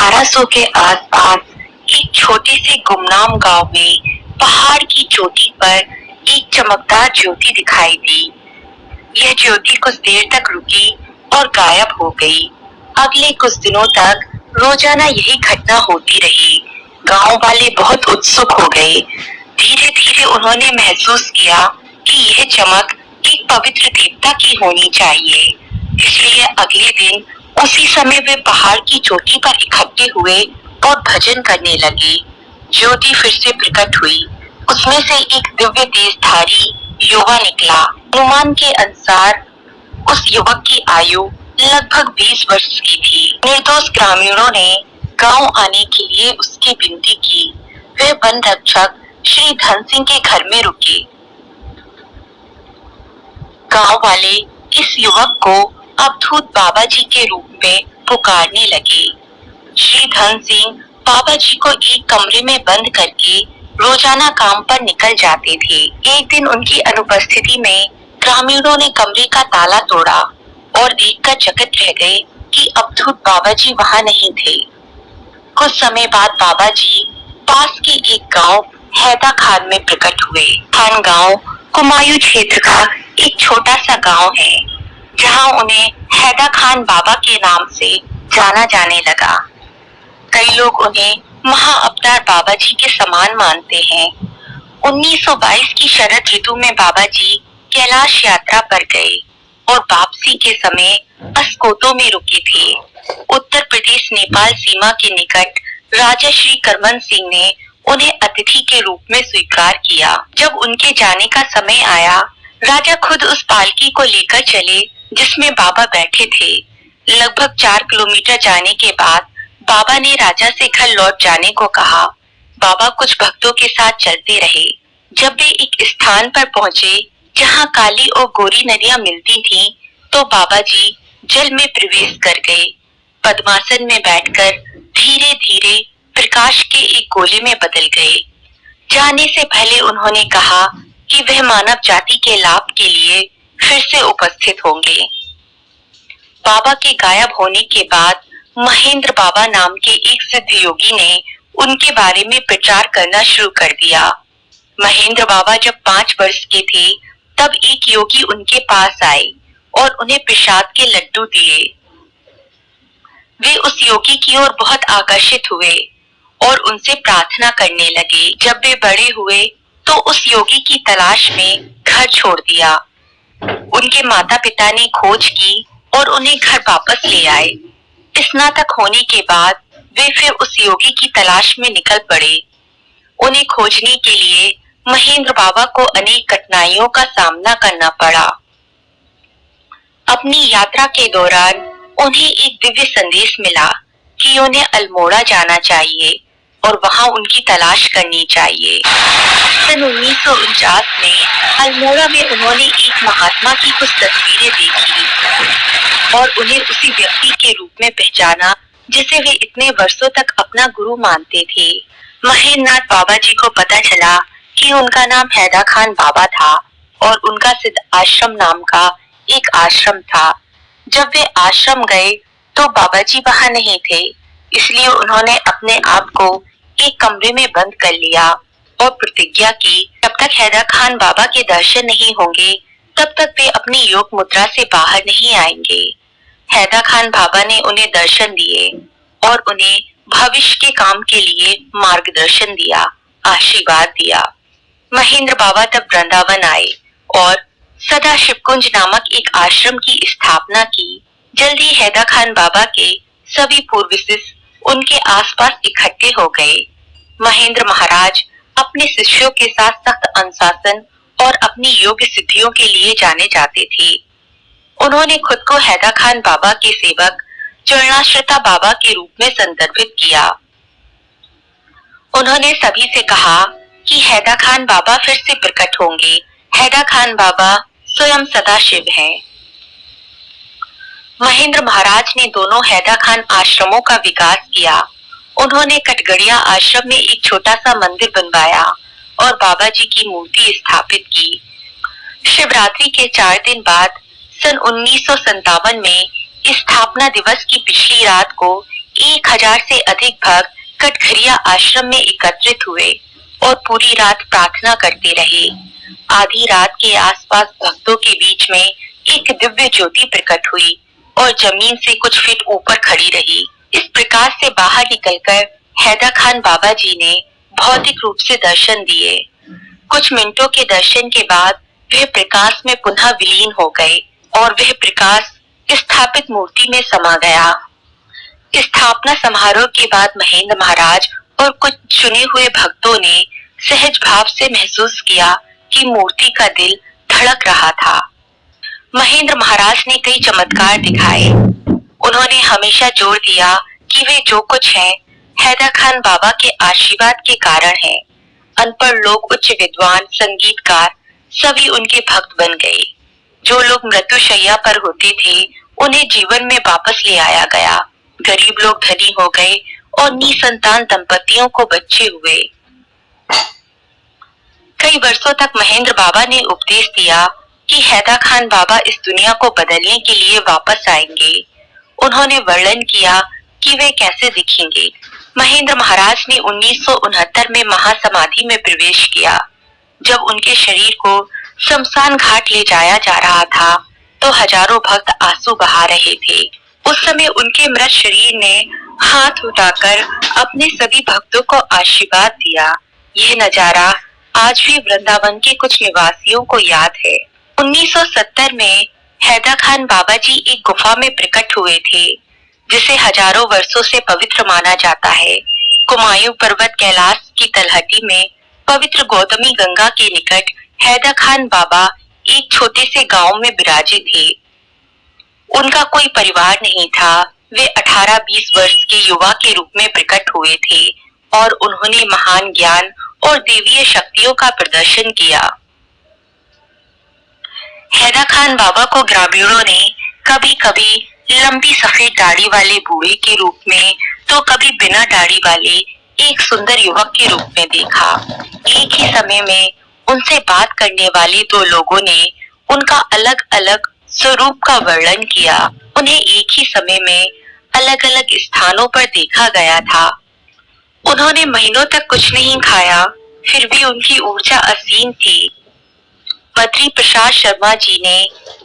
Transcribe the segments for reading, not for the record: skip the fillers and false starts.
1800 के आसपास एक छोटे से गुमनाम गांव में पहाड़ की चोटी पर एक चमकदार ज्योति दिखाई दी। यह ज्योति कुछ देर तक रुकी और गायब हो गई। अगले कुछ दिनों तक रोजाना यही घटना होती रही। गांव वाले बहुत उत्सुक हो गए। धीरे धीरे उन्होंने महसूस किया कि यह चमक एक पवित्र देवता की होनी चाहिए। इसलिए अगले दिन उसी समय वे पहाड़ की चोटी पर इकट्ठे हुए और भजन करने लगे। ज्योति फिर से प्रकट हुई। उसमें से एक दिव्य तेजधारी युवा निकला। अनुमान के अनुसार उस युवक की आयु लगभग 20 वर्ष की थी। निर्दोष ग्रामीणों ने गांव आने के लिए उसकी विनती की। वे वन रक्षक श्री धन सिंह के घर में रुके। गांव वाले इस युवक को अवधूत बाबा जी के रूप में पुकारने लगे। श्री धन सिंह बाबा जी को एक कमरे में बंद करके रोजाना काम पर निकल जाते थे। एक दिन उनकी अनुपस्थिति में ग्रामीणों ने कमरे का ताला तोड़ा और देखकर चकित रह गए कि अवधूत बाबा जी वहां नहीं थे। कुछ समय बाद बाबा जी पास के एक गांव हैदा खान में प्रकट हुए। खान गांव कुमायूं क्षेत्र का एक छोटा सा गांव है, जहां उन्हें हैदा खान बाबा के नाम से जाना जाने लगा। कई लोग उन्हें महाअवतार बाबा जी के समान मानते हैं। 1922 की शरद ऋतु में बाबा जी कैलाश यात्रा पर गए और वापसी के समय अस्कोतो में रुके थे। उत्तर प्रदेश नेपाल सीमा के निकट राजा श्री करमन सिंह ने उन्हें अतिथि के रूप में स्वीकार किया। जब उनके जाने का समय आया, राजा खुद उस पालकी को लेकर चले जिसमें बाबा बैठे थे। लगभग 4 किलोमीटर जाने के बाद बाबा ने राजा से घर लौट जाने को कहा। बाबा कुछ भक्तों के साथ चलते रहे। जब वे एक स्थान पर पहुंचे जहां काली और गोरी नदियां मिलती थीं, तो बाबा जी जल में प्रवेश कर गए। पद्मासन में बैठकर धीरे धीरे प्रकाश के एक गोले में बदल गए। जाने से पहले उन्होंने कहा कि वह मानव जाति के लाभ के लिए फिर से उपस्थित होंगे। बाबा के गायब होने के बाद महेंद्र बाबा नाम के एक सिद्ध योगी ने उनके बारे में प्रचार करना शुरू कर दिया। महेंद्र बाबा जब 5 वर्ष के थे, तब एक योगी उनके पास आए और उन्हें प्रसाद के लड्डू दिए। वे उस योगी की ओर बहुत आकर्षित हुए और उनसे प्रार्थना करने लगे। जब वे बड़े हुए तो उस योगी की तलाश में घर छोड़ दिया। उनके माता पिता ने खोज की और उन्हें घर वापस ले आए। स्नातक होने के बाद वे फिर उस योगी की तलाश में निकल पड़े। उन्हें खोजने के लिए महेंद्र बाबा को अनेक कठिनाइयों का सामना करना पड़ा। अपनी यात्रा के दौरान उन्हें एक दिव्य संदेश मिला कि उन्हें अल्मोड़ा जाना चाहिए और वहां उनकी तलाश करनी चाहिए। सन 1949 में अल्मोड़ा में उन्होंने एक महात्मा की कुछ तस्वीरें देखी और उन्हें उसी व्यक्ति के रूप में पहचाना जिसे वे इतने वर्षों तक अपना गुरु मानते थे। महेंद्रनाथ बाबा जी को पता चला कि उनका नाम हैदा खान बाबा था और उनका सिद्ध आश्रम नाम का एक आश्रम था। जब वे आश्रम गए तो बाबा जी वहां नहीं थे, इसलिए उन्होंने अपने आप को एक कमरे में बंद कर लिया और प्रतिज्ञा की, जब तक हैदा खान बाबा के दर्शन नहीं होंगे तब तक वे अपनी योग मुद्रा से बाहर नहीं आएंगे। हैदा खान बाबा ने उन्हें दर्शन दिए और उन्हें भविष्य के काम के लिए मार्गदर्शन दिया, आशीर्वाद दिया। महेंद्र बाबा तब वृंदावन आए और सदा शिवकुंज नामक एक आश्रम की स्थापना की। जल्दी हैदा खान बाबा के सभी पूर्व शिष्य उनके आसपास इकट्ठे हो गए। महेंद्र महाराज अपने शिष्यों के साथ सख्त अनुशासन और अपनी योग सिद्धियों के लिए जाने जाते थे। उन्होंने खुद को हैदा खान बाबा के सेवक चरणाश्रिता बाबा के रूप में संदर्भित किया। उन्होंने सभी से कहा कि हैदा खान बाबा फिर से प्रकट होंगे। हैदा खान बाबा स्वयं सदाशिव हैं। महेंद्र महाराज ने दोनों हैदा खान आश्रमों का विकास किया। उन्होंने कटगड़िया आश्रम में एक छोटा सा मंदिर बनवाया और बाबा जी की मूर्ति स्थापित की। शिवरात्रि के 4 दिन बाद सन 1957 में स्थापना दिवस की पिछली रात को 1000 से अधिक भक्त कटघरिया आश्रम में एकत्रित हुए और पूरी रात प्रार्थना करते रहे। आधी रात के आसपास भक्तों के बीच में एक दिव्य ज्योति प्रकट हुई और जमीन से कुछ फीट ऊपर खड़ी रही। इस प्रकाश से बाहर निकलकर हैदर खान बाबा जी ने भौतिक रूप से दर्शन दिए। कुछ मिनटों के दर्शन के बाद वह प्रकाश में पुनः विलीन हो गए और वह प्रकाश स्थापित मूर्ति में समा गया। स्थापना समारोह के बाद महेंद्र महाराज और कुछ चुने हुए भक्तों ने सहज भाव से महसूस किया कि मूर्ति का दिल धड़क रहा था। महेंद्र महाराज ने कई चमत्कार दिखाए। उन्होंने हमेशा जोर दिया कि वे जो कुछ है हैदर खान बाबा के आशीर्वाद के कारण है। अनपढ़ लोग, उच्च विद्वान, संगीतकार सभी उनके भक्त बन गए। जो लोग मृत्युशैया पर होते थे उन्हें जीवन में वापस ले आया गया। गरीब लोग धनी हो गए और निसंतान दंपतियों को बच्चे हुए। कई वर्षों तक महेंद्र बाबा ने उपदेश दिया कि हैदर खान बाबा इस दुनिया को बदलने के लिए वापस आएंगे। उन्होंने वर्णन किया कि वे कैसे दिखेंगे। महेंद्र महाराज ने 1969 में महासमाधि में प्रवेश किया। जब उनके शरीर को शमशान घाट ले जाया जा रहा था तो हजारों भक्त आंसू बहा रहे थे। उस समय उनके मृत शरीर ने हाथ उठाकर अपने सभी भक्तों को आशीर्वाद दिया। यह नजारा आज भी वृंदावन के कुछ निवासियों को याद है। 1970 में हैदर खान बाबा जी एक गुफा में प्रकट हुए थे जिसे हजारों वर्षों से पवित्र माना जाता है। कुमायूं पर्वत कैलाश की तलहटी में पवित्र गौतमी गंगा के निकट हैदर खान बाबा एक छोटे से गांव में विराजे थे। उनका कोई परिवार नहीं था। वे 18-20 वर्ष के युवा के रूप में प्रकट हुए थे और उन्होंने महान ज्ञान और देवीय शक्तियों का प्रदर्शन किया। हैदर खान बाबा को ग्रामीणों ने कभी कभी लंबी सफेद दाढ़ी वाले बूढ़े के रूप में तो कभी बिना दाढ़ी वाले एक सुंदर युवक के रूप में देखा। एक ही समय में उनसे बात करने वाले दो लोगों ने उनका अलग अलग स्वरूप का वर्णन किया। उन्हें एक ही समय में अलग अलग स्थानों पर देखा गया था। उन्होंने महीनों तक कुछ नहीं खाया, फिर भी उनकी ऊर्जा असीम थी। बद्री प्रसाद शर्मा जी ने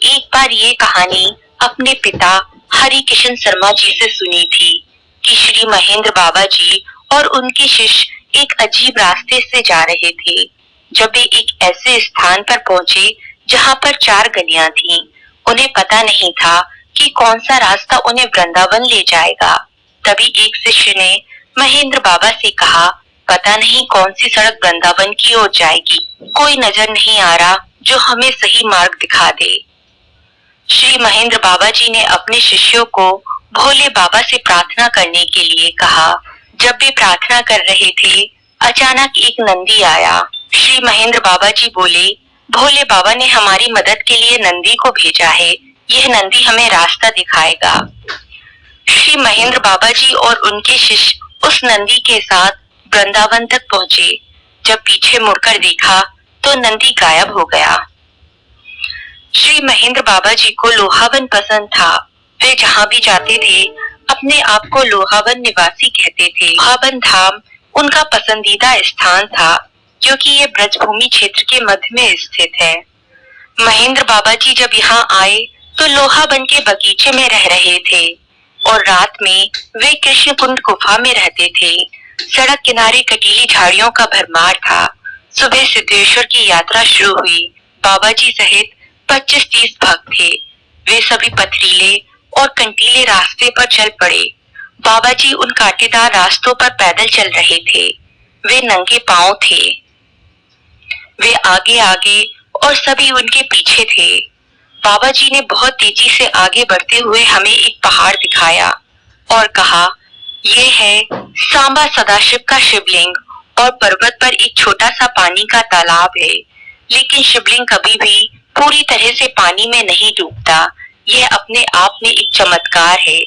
एक बार ये कहानी अपने पिता हरि किशन शर्मा जी से सुनी थी कि श्री महेंद्र बाबा जी और उनके शिष्य एक अजीब रास्ते से जा रहे थे। जब वे एक ऐसे स्थान पर पहुंचे जहां पर 4 गलियां थीं, उन्हें पता नहीं था कि कौन सा रास्ता उन्हें वृंदावन ले जाएगा। तभी एक शिष्य ने महेंद्र बाबा से कहा, पता नहीं कौन सी सड़क वृंदावन की ओर जाएगी, कोई नजर नहीं आ रहा जो हमें सही मार्ग दिखा दे। श्री महेंद्र बाबा जी ने अपने शिष्यों को भोले बाबा से प्रार्थना करने के लिए कहा। जब वे प्रार्थना कर रहे थे, अचानक एक नंदी आया। श्री महेंद्र बाबा जी बोले, भोले बाबा ने हमारी मदद के लिए नंदी को भेजा है, यह नंदी हमें रास्ता दिखाएगा। श्री महेंद्र बाबा जी और उनके शिष्य उस नंदी के साथ वृंदावन तक पहुंचे। जब पीछे मुड़कर देखा तो नंदी गायब हो गया। श्री महेंद्र बाबा जी को लोहावन पसंद था। वे जहाँ भी जाते थे अपने आप को लोहावन निवासी कहते थे। लोहावन धाम उनका पसंदीदा स्थान था क्योंकि ये ब्रजभूमि क्षेत्र के मध्य में स्थित है। महेंद्र बाबा जी जब यहाँ आए तो लोहावन के बगीचे में रह रहे थे और रात में वे कृष्ण कुंड गुफा में रहते थे। सड़क किनारे कटीली झाड़ियों का भरमार था। सुबह सिद्धेश्वर की यात्रा शुरू हुई। बाबा जी सहित 25-30 भक्त थे। वे सभी पथरीले और कंटीले रास्ते पर चल पड़े। बाबा जी उन कांटेदार रास्तों पर पैदल चल रहे थे। वे नंगे पांव थे। वे आगे आगे और सभी उनके पीछे थे। बाबा जी ने बहुत तेजी से आगे बढ़ते हुए हमें एक पहाड़ दिखाया और कहा, ये है सांबा सदाशिव का शिवलिंग और पर्वत पर एक छोटा सा पानी का तालाब है, लेकिन शिवलिंग कभी भी पूरी तरह से पानी में नहीं डूबता। यह अपने आप में एक चमत्कार है।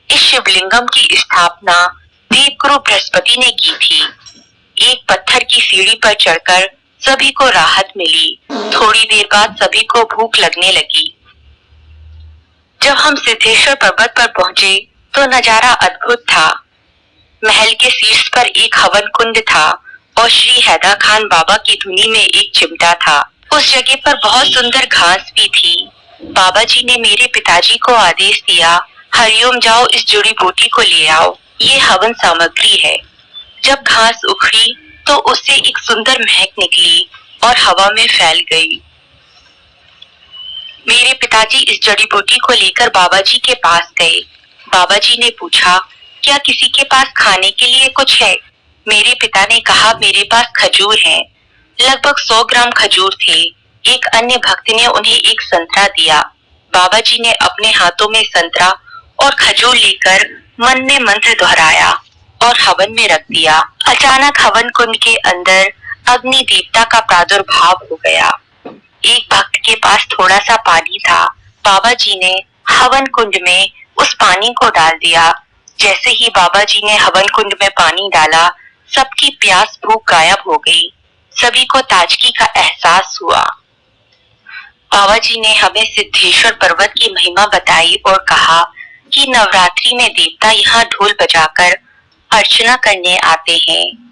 इस शिवलिंगम की स्थापना देवगुरु बृहस्पति ने की थी। एक पत्थर की सीढ़ी पर चढ़कर सभी को राहत मिली। थोड़ी देर बाद सभी को भूख लगने लगी। जब हम सिद्धेश्वर पर्वत पर पहुंचे तो नजारा अद्भुत था। महल के शीर्ष पर एक हवन कुंड था और श्री हैदर खान बाबा की धुनी में एक चिमटा था। उस जगह पर बहुत सुंदर घास भी थी। बाबा जी ने मेरे पिताजी को आदेश दिया, हरिओम, जाओ इस जड़ी बूटी को ले आओ, ये हवन सामग्री है। जब घास उखड़ी तो उससे एक सुंदर महक निकली और हवा में फैल गई। मेरे पिताजी इस जड़ी बूटी को लेकर बाबा जी के पास गए। बाबा जी ने पूछा, क्या किसी के पास खाने के लिए कुछ है? मेरे पिता ने कहा, मेरे पास खजूर है। लगभग 100 ग्राम खजूर थे। एक अन्य भक्त ने उन्हें एक संतरा दिया। बाबा जी ने अपने हाथों में संतरा और खजूर लेकर मन में मंत्र दोहराया और हवन में रख दिया। अचानक हवन कुंड के अंदर अग्नि देवता का प्रादुर्भाव हो गया। एक भक्त के पास थोड़ा सा पानी था। बाबा जी ने हवन कुंड में उस पानी को डाल दिया। जैसे ही बाबा जी ने हवन कुंड में पानी डाला, सबकी प्यास भूख गायब हो गई। सभी को ताजगी का एहसास हुआ। बाबा जी ने हमें सिद्धेश्वर पर्वत की महिमा बताई और कहा कि नवरात्रि में देवता यहाँ ढोल बजाकर अर्चना करने आते हैं।